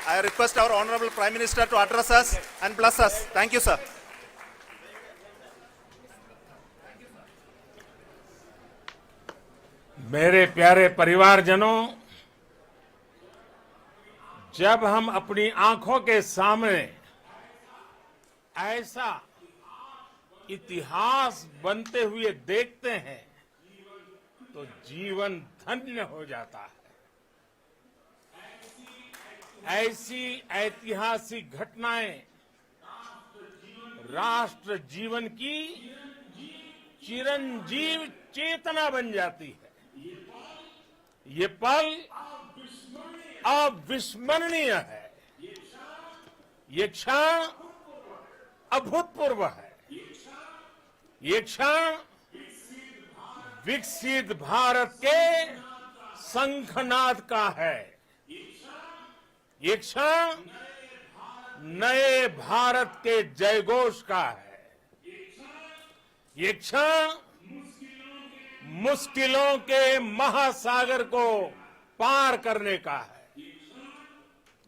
I request our Honorable Prime Minister to address us and bless us. Thank you, sir. मेरे प्यारे परिवारजनों, जब हम अपनी आंखों के सामने ऐसा इतिहास बनते हुए देखते हैं तो जीवन धन्य हो जाता है। ऐसी ऐतिहासिक घटनाएं राष्ट्र जीवन की चिरंजीव चेतना बन जाती है। ये पल अविस्मरणीय है। ये क्षण अभूतपूर्व है। ये क्षण विकसित भारत के शंखनाद का है। ये क्षण नए भारत के जयघोष का है। ये क्षण मुश्किलों के महासागर को पार करने का है।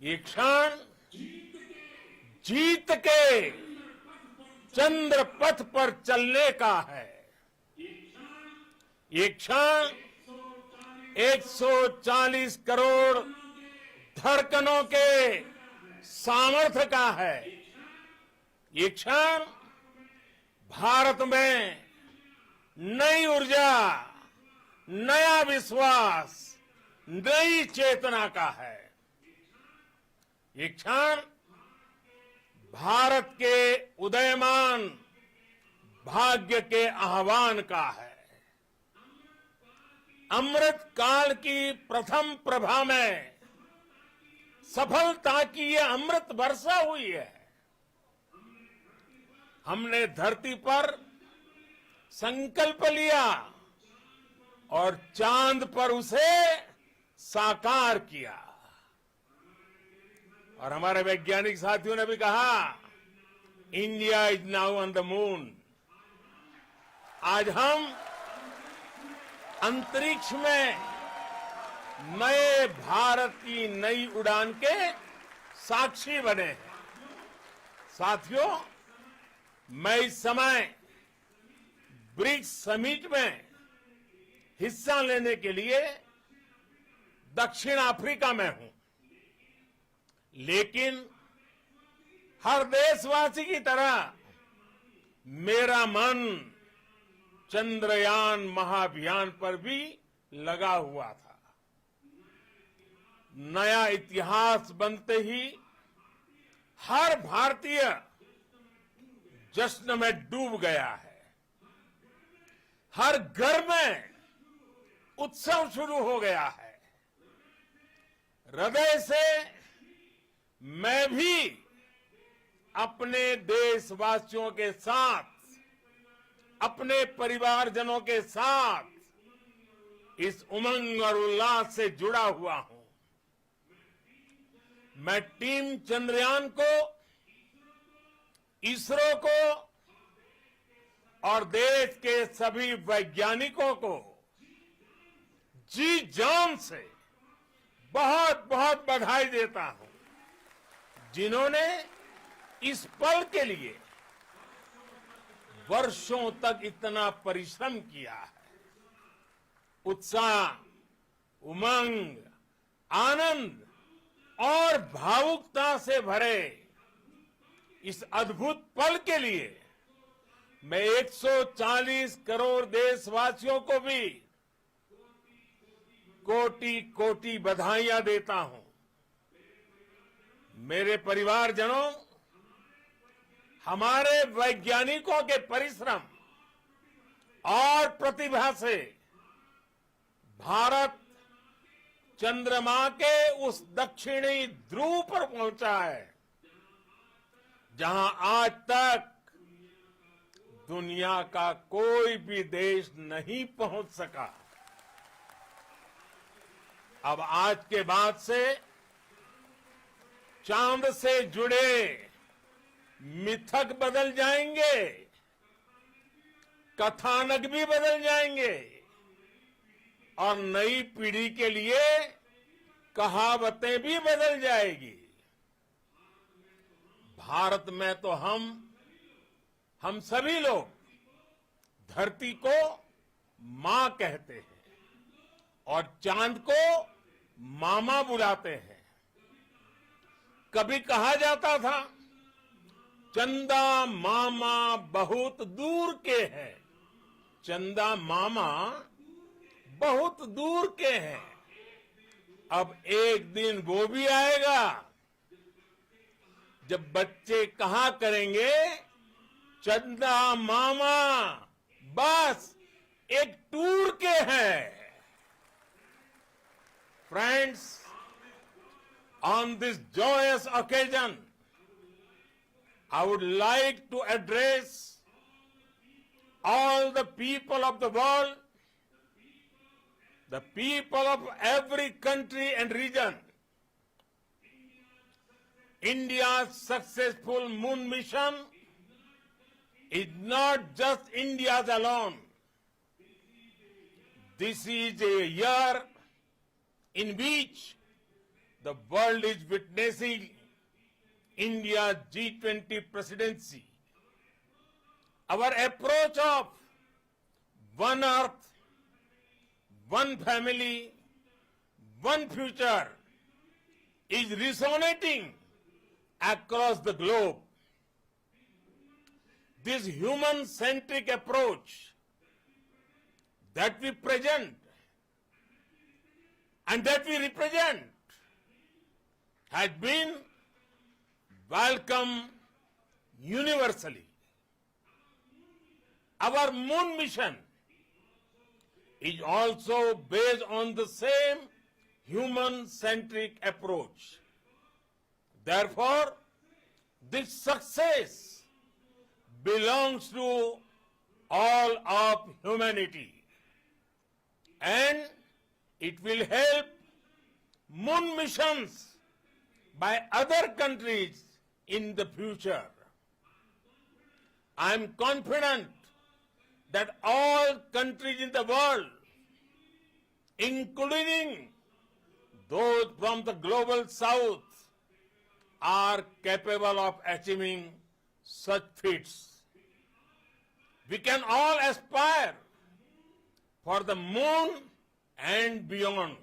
ये क्षण जीत के चंद्र पथ पर चलने का है। ये क्षण 140 करोड़ धड़कनों के सामर्थ्य का है। ये क्षण भारत में नई ऊर्जा, नया विश्वास, नई चेतना का है। ये क्षण भारत के उदयमान भाग्य के आह्वान का है। अमृत काल की प्रथम प्रभा में सफलता की ये अमृत वर्षा हुई है। हमने धरती पर संकल्प लिया और चांद पर उसे साकार किया। और हमारे वैज्ञानिक साथियों ने भी कहा, India is now on the moon. आज हम अंतरिक्ष में नए भारत की नई उड़ान के साक्षी बने हैं। साथियों, मैं इस समय ब्रिक्स समिट में हिस्सा लेने के लिए दक्षिण अफ्रीका में हूं, लेकिन हर देशवासी की तरह मेरा मन चंद्रयान महाअभियान पर भी लगा हुआ था। नया इतिहास बनते ही हर भारतीय जश्न में डूब गया है। हर घर में उत्सव शुरू हो गया है। हृदय से मैं भी अपने देशवासियों के साथ, अपने परिवारजनों के साथ इस उमंग और उल्लास से जुड़ा हुआ हूं। मैं टीम चंद्रयान को, इसरो को और देश के सभी वैज्ञानिकों को जी जान से बहुत बहुत बधाई देता हूं, जिन्होंने इस पल के लिए वर्षों तक इतना परिश्रम किया है। उत्साह, उमंग, आनंद और भावुकता से भरे इस अद्भुत पल के लिए मैं 140 करोड़ देशवासियों को भी कोटि कोटि बधाइयां देता हूं। मेरे परिवारजनों, हमारे वैज्ञानिकों के परिश्रम और प्रतिभा से भारत चंद्रमा के उस दक्षिणी ध्रुव पर पहुंचा है, जहां आज तक दुनिया का कोई भी देश नहीं पहुंच सका। अब आज के बाद से चांद से जुड़े मिथक बदल जाएंगे, कथानक भी बदल जाएंगे और नई पीढ़ी के लिए कहावतें भी बदल जाएगी। भारत में तो हम सभी लोग धरती को मां कहते हैं और चांद को मामा बुलाते हैं। कभी कहा जाता था चंदा मामा बहुत दूर के हैं, चंदा मामा बहुत दूर के हैं। अब एक दिन वो भी आएगा जब बच्चे कहा करेंगे चंदा मामा बस एक टूर के हैं। Friends, on this joyous occasion, I would like to address all the people of the world, the people of every country and region. India's successful moon mission is not just India's alone. This is a year in which the world is witnessing India's G20 presidency. Our approach of one earth, one family, one future is resonating across the globe. This human-centric approach that we present and that we represent has been welcomed universally. Our moon mission is also based on the same human-centric approach. Therefore, this success belongs to all of humanity, and it will help moon missions by other countries in the future. I am confident that all countries in the world, including those from the global south, are capable of achieving such feats. We can all aspire for the moon and beyond.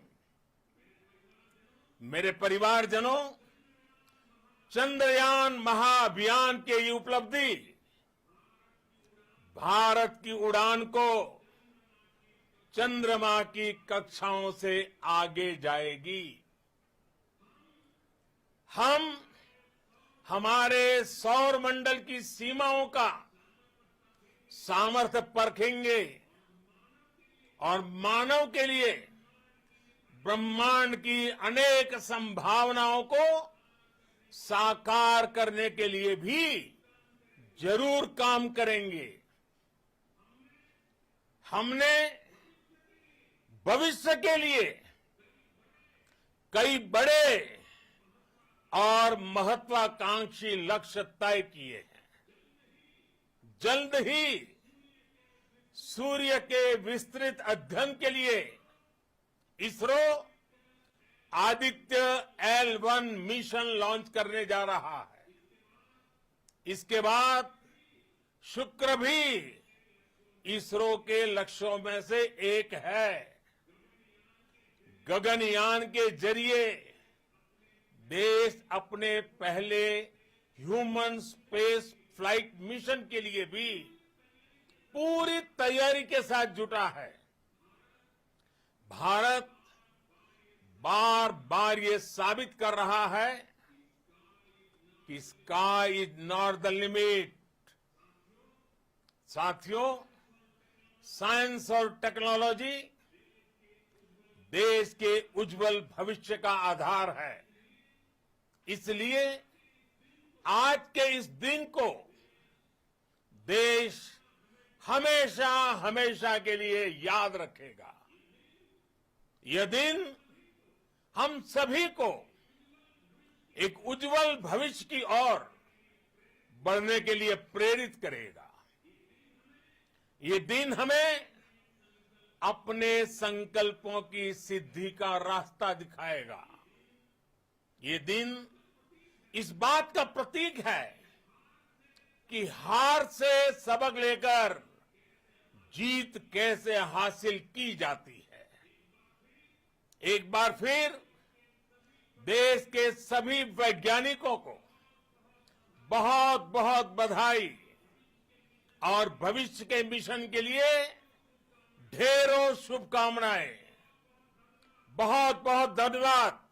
मेरे परिवारजनों, चंद्रयान महाअभियान के ये उपलब्धि भारत की उड़ान को चंद्रमा की कक्षाओं से आगे जाएगी। हम हमारे सौर मंडल की सीमाओं का सामर्थ्य परखेंगे और मानव के लिए ब्रह्मांड की अनेक संभावनाओं को साकार करने के लिए भी जरूर काम करेंगे। हमने भविष्य के लिए कई बड़े और महत्वाकांक्षी लक्ष्य तय किए हैं। जल्द ही सूर्य के विस्तृत अध्ययन के लिए ISRO Aditya L1 mission launch करने जा रहा है। इसके बाद शुक्र भी इसरो के लक्ष्यों में से एक है। गगनयान के जरिए देश अपने पहले ह्यूमन स्पेस फ्लाइट मिशन के लिए भी पूरी तैयारी के साथ जुटा है। भारत बार बार ये साबित कर रहा है कि sky is not the limit. साथियों, साइंस और टेक्नोलॉजी देश के उज्जवल भविष्य का आधार है। इसलिए आज के इस दिन को देश हमेशा हमेशा के लिए याद रखेगा। यह दिन हम सभी को एक उज्जवल भविष्य की ओर बढ़ने के लिए प्रेरित करेगा। ये दिन हमें अपने संकल्पों की सिद्धि का रास्ता दिखाएगा। ये दिन इस बात का प्रतीक है कि हार से सबक लेकर जीत कैसे हासिल की जाती है। एक बार फिर देश के सभी वैज्ञानिकों को बहुत बहुत बधाई और भविष्य के मिशन के लिए ढेरों शुभकामनाएं। बहुत बहुत धन्यवाद।